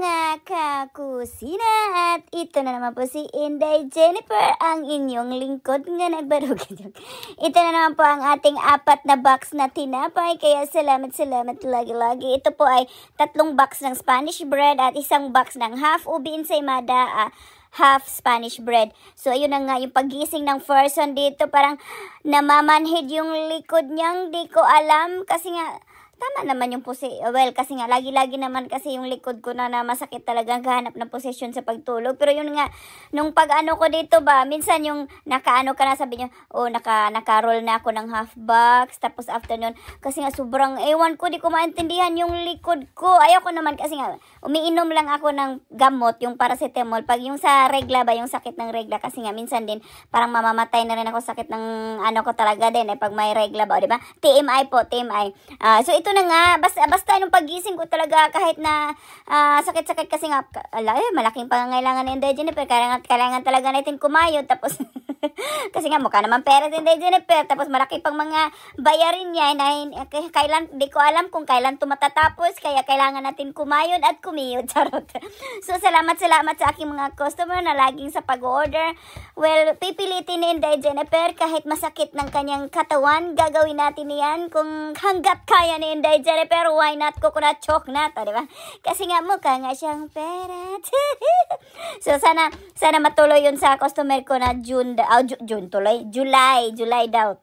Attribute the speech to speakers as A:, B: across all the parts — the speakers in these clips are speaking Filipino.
A: mga kakusina at ito na naman po si Inday Jennifer, ang inyong lingkod nga nagbarog. Ito na naman po ang ating 4 na box na tinapay, kaya salamat lagi-lagi. Ito po ay 3 box ng Spanish bread at 1 box ng half ubi ensaymada, half Spanish bread. So, ayun na nga, yung pagising ng person dito, parang namamanhid yung likod niyang, di ko alam, kasi nga, tama naman yung kasi nga, lagi-lagi naman kasi yung likod ko na masakit talaga kahanap ng posisyon sa pagtulog. Pero yun nga, nung pag-ano ko dito ba, minsan yung nakaano ka na, sabi nyo, naka-roll na ako ng half box, tapos after nun, kasi nga sobrang, ewan ko, di ko maintindihan yung likod ko. Ayoko naman kasi nga, umiinom lang ako ng gamot, yung paracetamol. Pag yung sa regla ba, yung sakit ng regla, kasi nga, minsan din, parang mamamatay na rin ako sakit ng ano ko talaga din, pag may regla ba, di ba? TMI po, TMI. So, ito na nga, basta nung pagising ko talaga, kahit na sakit-sakit kasi nga, malaking pangangailangan ni Inday Jennifer, kailangan talaga natin kumayod, tapos, kasi nga mukha naman pera si Inday Jennifer, tapos malaki pang mga bayarin niya, di ko alam kung kailan ito matatapos, kaya kailangan natin kumayod at kumiyod, charot. So, salamat sa aking mga customer na laging sa pag-order. Well, pipilitin ni Inday Jennifer, kahit masakit ng kanyang katawan, gagawin natin yan kung hanggat kaya ni Inday Jennifer, why not coconut chocolate, diba? Kasi nga mukha nga siyang pera. So sana matuloy yun sa customer ko na July daw.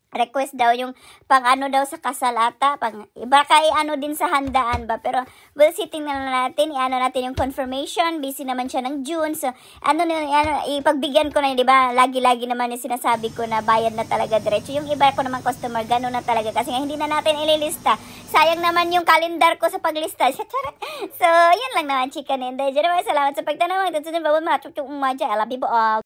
A: Request daw yung pang ano daw sa kasal ata, iba kay ano din sa handaan ba, pero we'll see, tingnan natin, i-ano natin yung confirmation, busy naman siya ng June, so ipagbigyan ko na yun, diba, lagi-lagi naman yung sinasabi ko na bayad na talaga diretso, yung iba ko naman customer, gano'n na talaga, kasi nga hindi na natin ililista, sayang naman yung kalendar ko sa paglista, so yun lang naman, chika ni Inday Jennifer, salamat sa pagtanong, I love you all.